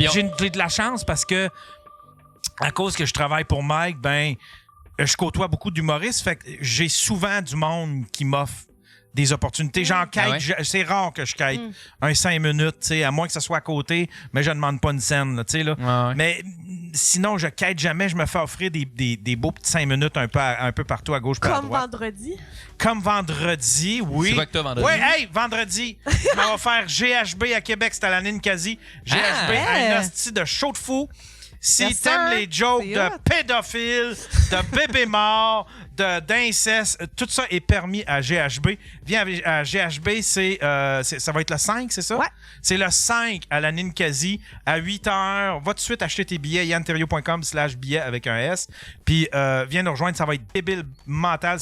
J'ai de la chance parce que, à cause que je travaille pour Mike, ben, je côtoie beaucoup d'humoristes. Fait que j'ai souvent du monde qui m'offre des opportunités. J'en quête. C'est rare que je quête un 5 minutes, tu sais, à moins que ce soit à côté, mais je ne demande pas une scène, tu sais, là. Ouais. Mais sinon, je quête jamais. Je me fais offrir des beaux petits 5 minutes un peu partout, à gauche, à droite. Comme vendredi. Comme vendredi, oui. C'est quoi que t'as vendredi? Oui, hey, vendredi, je m'en vais faire GHB à Québec, c'était à la Ninkasi. GHB, un hostie de show de fou. Si Yes, t'aimes sir. les jokes C'est de hot. pédophiles, de bébés morts, d'inceste, tout ça est permis à GHB. Viens à GHB, ça va être le 5, c'est ça? Ouais. C'est le 5 à la Ninkasi, à 8h. Va tout de suite acheter tes billets, yanterrio.com/billets avec un S. Puis viens nous rejoindre, ça va être débile mental.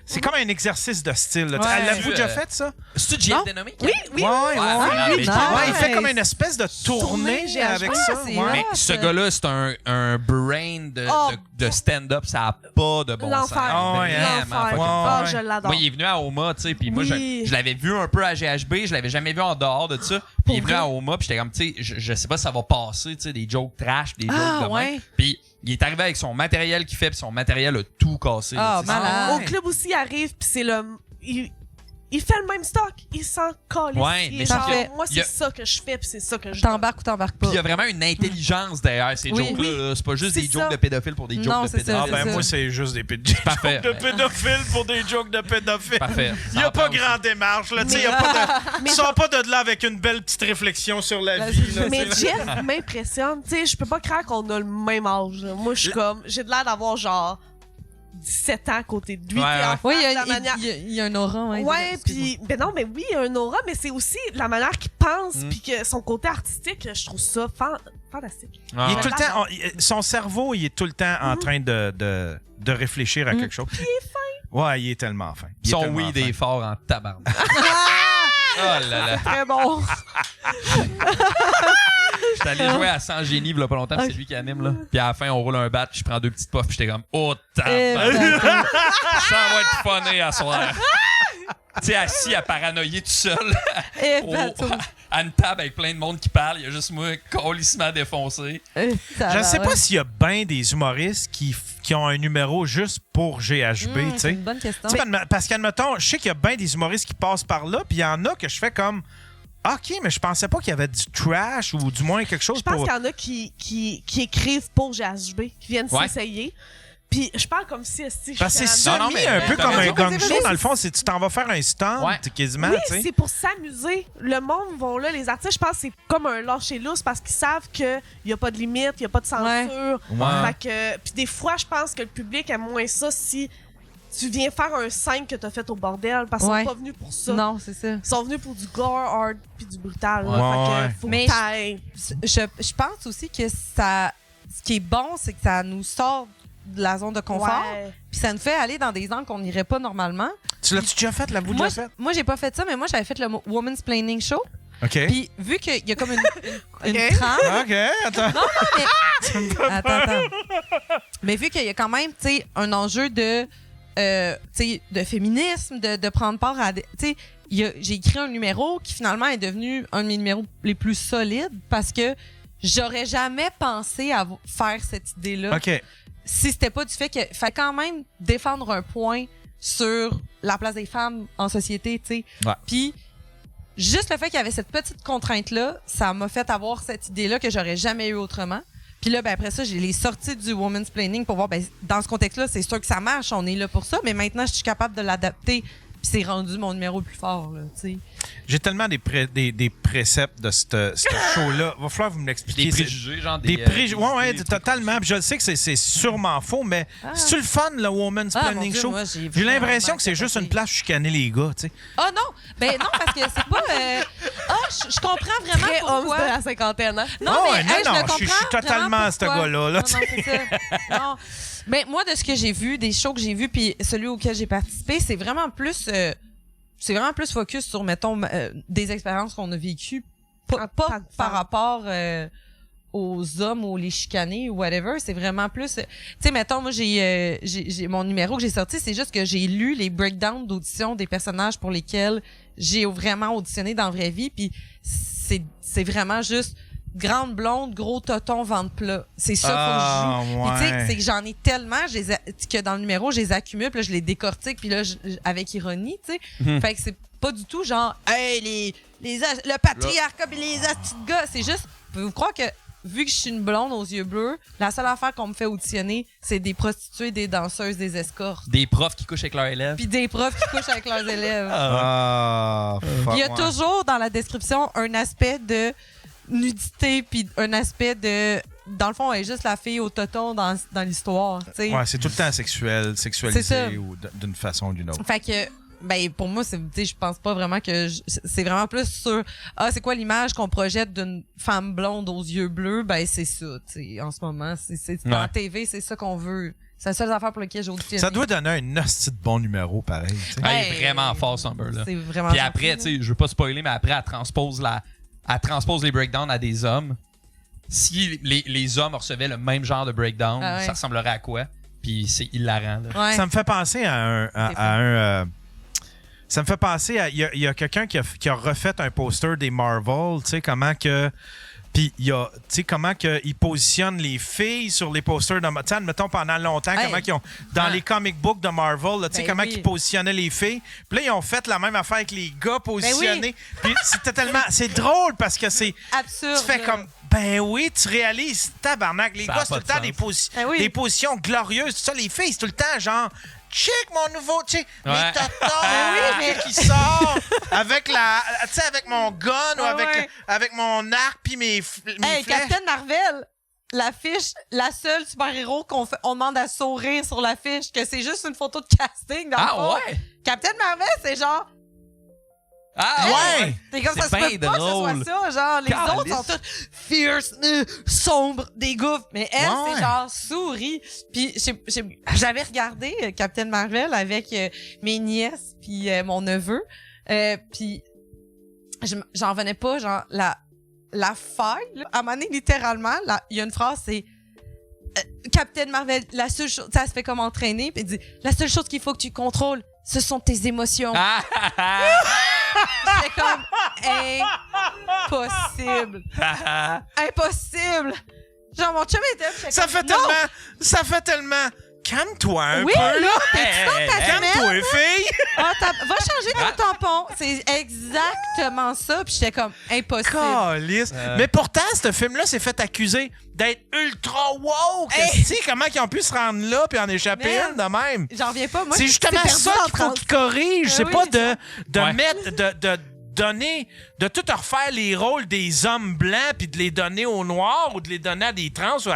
C'est comme un exercice de style. là. Ouais. L'avez-vous déjà fait, ça? C'est-tu JF Dénommé? Oui. Ouais, nice. il fait comme une espèce de tournée Tournée avec GHB, ça. c'est ouais. Mais ce gars-là, c'est un brain de stand-up. Ça n'a pas de bon sens. L'enfer. Ah ouais, Vraiment L'enfer. fucking Ah, ouais. je l'adore. Moi, il est venu à Oma, tu sais, puis moi, Oui. je l'avais vu un peu à GHB, je l'avais jamais vu en dehors de ça. Puis il est venu à Oma, puis j'étais comme, tu sais, je sais pas si ça va passer, tu sais, des jokes trash, des jokes de ouais. même. Puis il est arrivé avec son matériel qu'il fait, puis son matériel a tout cassé. là, Ah, tu sais. malade. Au club aussi, il arrive, puis c'est le... Il fait le même stock. Il s'en calisse. Ouais, Il mais est genre, parfait. moi, Il y a- c'est ça que je fais, puis c'est ça que je T'embarques ou t'embarques pas. Puis il y a vraiment une intelligence derrière ces Oui. jokes-là. là. C'est pas juste C'est des jokes ça. de pédophiles pour des jokes Non, de c'est ça, pédophiles. Ah, ben ça. moi, c'est juste des jokes Parfait. de pédophiles pour des jokes de pédophiles. Parfait. Il n'y a pas grande démarche, là. Tu sais, il y a pas de... Mais Ils sont pas de là avec une belle petite réflexion sur la La vie, vie. là. Mais tu sais. Jeff m'impressionne. Tu sais, je peux pas croire qu'on a le même âge. Moi, je suis comme... J'ai de l'air d'avoir genre 17 ans à côté de lui. Ouais, Puis en ouais. Oui, face, la manière... il y a un aura. Ouais, excuse-moi. puis ben non, mais oui, il y a un aura, mais c'est aussi la manière qu'il pense, puis que son côté artistique, je trouve ça fantastique. Ah, Il est ouais. tout le temps... Son cerveau, il est tout le temps en train de réfléchir à quelque chose. Il est fin. Ouais, il est tellement fin. Il est Son tellement weed fin. est fort en tabarnak. Oh là là. Très bon. J'étais allé jouer à 100 génies il y a pas longtemps, puis c'est lui qui anime là. Puis à la fin on roule un bat, puis je prends 2 petites puffs, puis j'étais comme oh tabarnak. Ça va être funné à soir. Tu sais, assis à paranoïer tout seul à une table avec plein de monde qui parle, il y a juste moi colissement défoncé. Je ne sais pas s'il y a bien des humoristes qui ont un numéro juste pour GHB, tu C'est sais. une bonne question. Tu sais, parce qu'admettons, je sais qu'il y a bien des humoristes qui passent par là, puis il y en a que je fais comme OK, mais je pensais pas qu'il y avait du trash ou du moins quelque chose Je pense pour. qu'il y en a qui écrivent pour GHB, qui viennent Ouais. s'essayer. Puis je parle comme si Parce que c'est Non, non, semi mais un peu t'as comme un raison. gang Mais show, c'est- dans le fond, c'est tu t'en vas faire un stand Ouais. quasiment, Oui, tu sais. c'est pour s'amuser. Le monde vont là, les artistes, je pense que c'est comme un lâcher lousse parce qu'ils savent qu'il n'y a pas de limite, il n'y a pas de censure. Ouais. Fait que, puis des fois, je pense que le public aime moins ça si tu viens faire un 5 que tu as fait au bordel parce qu'ils Ouais. sont pas venus pour ça. Non, c'est ça. Ils sont venus pour du gore, hard puis du brutal. là. Ouais, Fait ouais. que faut Mais que t'ailles. Je pense aussi que ça. Ce qui est bon, c'est que ça nous sort de la zone de confort. Ouais. Puis ça nous fait aller dans des angles qu'on n'irait pas normalement. Tu l'as-tu déjà fait, l'avez-vous Moi, déjà fait? moi, j'ai pas fait ça, mais moi, j'avais fait le Woman's Planning Show. OK. Puis vu qu'il y a comme une Ok. trame. OK, attends. Attends. Mais vu qu'il y a quand même, tu sais, un enjeu de, tu sais, de féminisme, de prendre part à, tu sais, j'ai écrit un numéro qui finalement est devenu un de mes numéros les plus solides parce que j'aurais jamais pensé à faire cette idée-là OK. si c'était pas du fait qu'il fallait quand même défendre un point sur la place des femmes en société, tu sais. Ouais. Puis juste le fait qu'il y avait cette petite contrainte-là, ça m'a fait avoir cette idée-là que j'aurais jamais eu autrement. Puis là, ben après ça, j'ai les sorties du Woman's Planning pour voir, ben dans ce contexte-là, c'est sûr que ça marche, on est là pour ça, mais maintenant, je suis capable de l'adapter. Puis c'est rendu mon numéro le plus fort, là, tu sais. J'ai tellement des préceptes de ce show-là. Va falloir que vous me l'expliquiez. Des préjugés, genre Des préjugés. Ouais, des totalement. Puis je le sais que c'est sûrement faux, mais c'est-tu le fun, le Woman's Ah, mon Planning Dieu, Show? moi, j'ai J'ai l'impression vraiment que c'est juste capoté. une place chicaner les gars, tu sais. Ah non! Ben non, parce que c'est pas... je comprends vraiment Très homme pourquoi... de la cinquantaine, hein? Non, Ah mais ouais, hey, je le comprends je suis totalement vraiment ce pourquoi. gars-là. Là, Non, non, c'est ça. Non. Ben, moi, de ce que j'ai vu, des shows que j'ai vus, puis celui auquel j'ai participé, c'est vraiment plus focus sur, mettons, des expériences qu'on a vécues, pas par rapport aux hommes ou les chicanés ou whatever. C'est vraiment plus... tu sais, mettons, moi, j'ai mon numéro que j'ai sorti, c'est juste que j'ai lu les breakdowns d'audition des personnages pour lesquels j'ai vraiment auditionné dans la vraie vie, puis c'est vraiment juste grande blonde, gros toton, ventre plat. C'est ça faut que je joue. Puis tu sais, c'est que j'en ai tellement que dans le numéro, je les accumule, puis là, je les décortique, puis là, avec ironie, tu sais. Fait que c'est pas du tout genre, hey, le patriarcat pis les astis de gars. C'est juste, pouvez-vous croire que, vu que je suis une blonde aux yeux bleus, la seule affaire qu'on me fait auditionner, c'est des prostituées, des danseuses, des escortes. Des profs qui couchent avec leurs élèves. Puis des profs qui couchent avec leurs élèves. Fuck. Il y a toujours dans la description un aspect de nudité, puis un aspect de... Dans le fond, elle est juste la fille au toton dans l'histoire. T'sais. Ouais, c'est tout le temps sexualisé C'est ça. ou d'une façon ou d'une autre. Fait que... Ben, pour moi, je pense pas vraiment que c'est vraiment plus sur c'est quoi l'image qu'on projette d'une femme blonde aux yeux bleus. Ben, c'est ça, tu sais, en ce moment. Dans la TV, c'est ça qu'on veut. C'est la seule affaire pour laquelle j'ai auditionné. Ça doit donner un hostie de bon numéro, pareil. Il est vraiment fort, Summer, là. C'est vraiment Puis après, tu sais, je veux pas spoiler, mais après, elle transpose les breakdowns à des hommes. Si les hommes recevaient le même genre de breakdown, ça ressemblerait à quoi? Puis c'est hilarant, là. Ouais. Ça me fait penser ça me fait penser à... Il y a quelqu'un qui a refait un poster des Marvel, tu sais, comment que... Puis, tu sais, comment qu'ils positionnent les filles sur les posters de... Tu sais, admettons, pendant longtemps, comment qu'ils ont... Dans les comic books de Marvel, là, tu sais, comment ils positionnaient les filles. Puis là, ils ont fait la même affaire avec les gars positionnés. Puis c'était tellement... C'est drôle parce que c'est... Absurde. Tu fais comme... Ben oui, tu réalises, tabarnak. Les Ça gars, a c'est tout pas le de temps sens. des positions glorieuses. Tout ça, les filles, c'est tout le temps genre... Check mon nouveau, tu sais, mes tatons qui sort avec avec mon gun ou avec mon arc puis mes flèches. Captain Marvel, l'affiche, la seule super-héros on demande à sourire sur l'affiche, que c'est juste une photo de casting dans le fond. Ouais? Captain Marvel, c'est genre... Ouais! T'es comme ça, se peut pas que ce soit ça. Genre, les autres sont tous fierce, sombres, des gouffres. Mais elle, c'est genre souris. Puis j'avais regardé Captain Marvel avec mes nièces puis mon neveu. Puis j'en revenais pas, genre, la faille. Là. À un moment donné, littéralement, il y a une phrase, c'est Captain Marvel, la seule chose... Ça se fait comme entraîner. Puis il dit, la seule chose qu'il faut que tu contrôles, ce sont tes émotions. J'étais comme impossible. Impossible. Genre mon chum était ça fait tellement calme-toi un peu là. T'es-tu dans ta semaine? Calme-toi, fille. Va changer ton tampon. C'est exactement ça. Puis j'étais comme impossible. Calisse. Mais pourtant, ce film-là s'est fait accuser d'être ultra woke. Tu sais comment ils ont pu se rendre là puis en échapper une de même. J'en reviens pas. Moi, c'est justement ça qu'il faut qu'ils corrigent. C'est pas de mettre... de tout refaire les rôles des hommes blancs puis de les donner aux noirs ou de les donner à des trans ou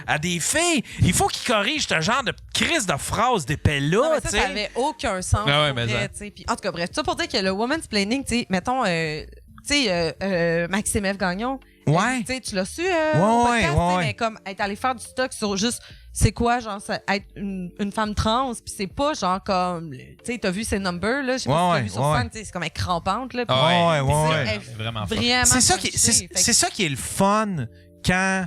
à des filles. Il faut qu'ils corrigent ce genre de crise de phrase d'épée-là. Ça avait aucun sens. Puis, en tout cas, bref, ça pour dire que le woman's planning, tu sais, mettons, Maxime F. Gagnon, tu l'as su au podcast, mais comme être allé faire du stock sur juste c'est quoi, genre, être une femme trans, puis c'est pas genre comme, tu sais, t'as vu ses numbers, là, je sais pas si t'as vu sur scène, c'est comme elle est crampante, là. Vraiment vraiment. C'est ça qui est le fun quand.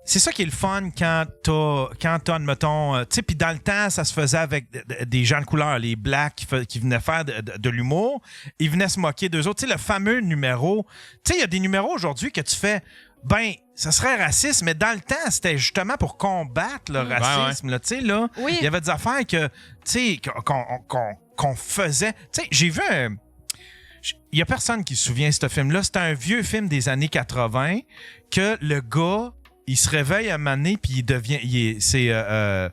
C'est ça qui est le fun quand t'as, admettons, tu sais, puis dans le temps, ça se faisait avec des gens de couleur, les blacks qui venaient faire de l'humour. Ils venaient se moquer d'eux autres. Tu sais, le fameux numéro. Tu sais, il y a des numéros aujourd'hui que tu fais, ben, ça serait raciste, mais dans le temps, c'était justement pour combattre le racisme. Là, tu sais, là, il y avait des affaires que, tu sais, qu'on faisait. Tu sais, j'ai vu il y a personne qui se souvient de ce film-là. C'était un vieux film des années 80 que le gars, il se réveille à un moment donné, puis il devient... je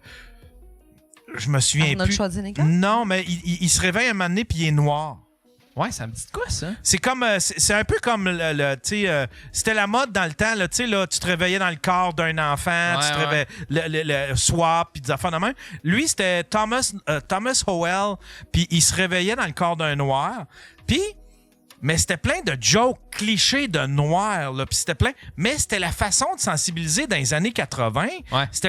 me souviens Arnold plus. Schwarzenegger? Non, mais il se réveille à un moment donné, puis il est noir. Ouais, ça me dit de quoi, ça? C'est comme... c'est un peu comme tu sais... c'était la mode dans le temps, là, tu sais, là, tu te réveillais dans le corps d'un enfant, tu te réveillais... Le swap, puis des affaires de même. Lui, c'était Thomas Howell, puis il se réveillait dans le corps d'un noir. Puis... Mais c'était plein de jokes clichés de noirs, là, puis c'était plein. Mais c'était la façon de sensibiliser dans les années 80. Ouais. C'était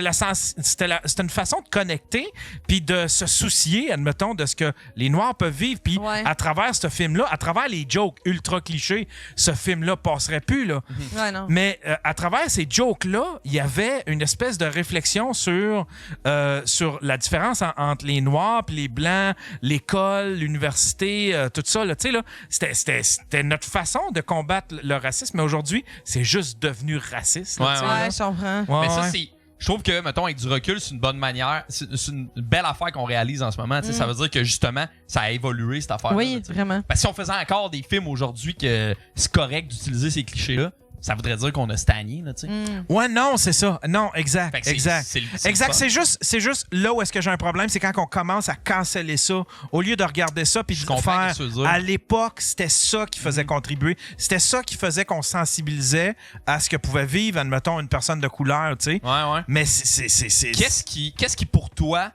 une façon de connecter, puis de se soucier, admettons, de ce que les Noirs peuvent vivre. Puis à travers ce film-là, à travers les jokes ultra clichés, ce film-là passerait plus, là. Ouais, non. Mais à travers ces jokes-là, il y avait une espèce de réflexion sur la différence entre les Noirs puis les Blancs, l'école, l'université, tout ça, là. Tu sais, là, c'était c'était notre façon de combattre le racisme, mais aujourd'hui, c'est juste devenu raciste. Ouais, tu sais, ouais. là. Ouais, je comprends. Ouais, Mais ça, ouais. c'est. Je trouve que, mettons, avec du recul, c'est une bonne manière. C'est une belle affaire qu'on réalise en ce moment. Tu sais, ça veut dire que, justement, ça a évolué, cette affaire-là. Oui, tu sais. vraiment. Parce que si on faisait encore des films aujourd'hui que c'est correct d'utiliser ces clichés-là, ça voudrait dire qu'on a stagné, là, tu sais. Ouais, non, c'est ça. Non, exact. Fait que c'est- exact. c'est Exact. le fun. C'est juste là où est-ce que j'ai un problème, c'est quand on commence à canceller ça, au lieu de regarder ça puis Je de comprends faire. ce que tu veux dire. À l'époque, c'était ça qui faisait contribuer. C'était ça qui faisait qu'on sensibilisait à ce que pouvait vivre, admettons, une personne de couleur, tu sais. Ouais, ouais. Mais c'est. Qu'est-ce qui, pour toi,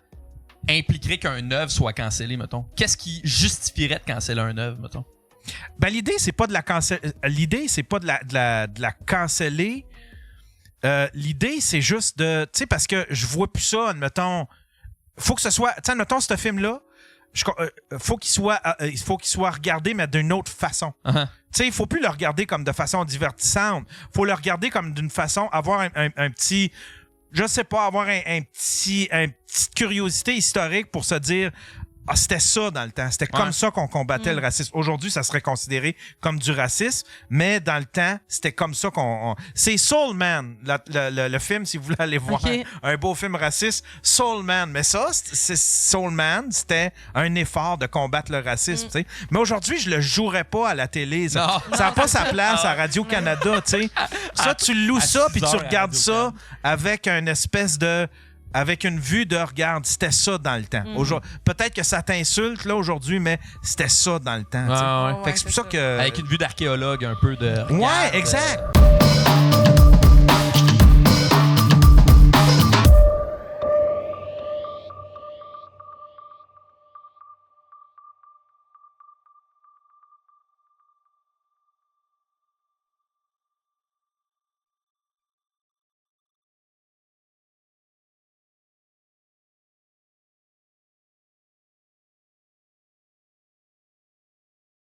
impliquerait qu'un œuvre soit cancellée, mettons? Qu'est-ce qui justifierait de canceller un œuvre, mettons? Ben, l'idée, c'est pas de la canceller. L'idée, c'est pas de la canceller. L'idée, c'est juste de. Tu sais, parce que je vois plus ça, admettons. Faut que ce soit. Tu sais, admettons, ce film-là, faut qu'il soit regardé, mais d'une autre façon. Uh-huh. Tu sais, il faut plus le regarder comme de façon divertissante. Faut le regarder comme d'une façon. Avoir un petit. Je sais pas, avoir une petite curiosité historique pour se dire. Ah, c'était ça dans le temps. C'était comme ça qu'on combattait le racisme. Aujourd'hui, ça serait considéré comme du racisme, mais dans le temps, c'était comme ça C'est Soul Man, le film, si vous voulez aller voir. Ok. Un beau film raciste. Soul Man. Mais ça, Soul Man, c'était un effort de combattre le racisme, tu sais. Mais aujourd'hui, je le jouerais pas à la télé. Ça n'a pas sa place à Radio-Canada, tu sais. Ça, tu loues ça, puis tu 6 heures à regardes ça Radio-Can. avec une espèce de... Avec une vue de regarde, c'était ça dans le temps. Peut-être que ça t'insulte là aujourd'hui, mais c'était ça dans le temps. tu sais. Ouais, ouais. Fait que c'est pour ça que. Avec une vue d'archéologue un peu de. Ouais, regarde, exact.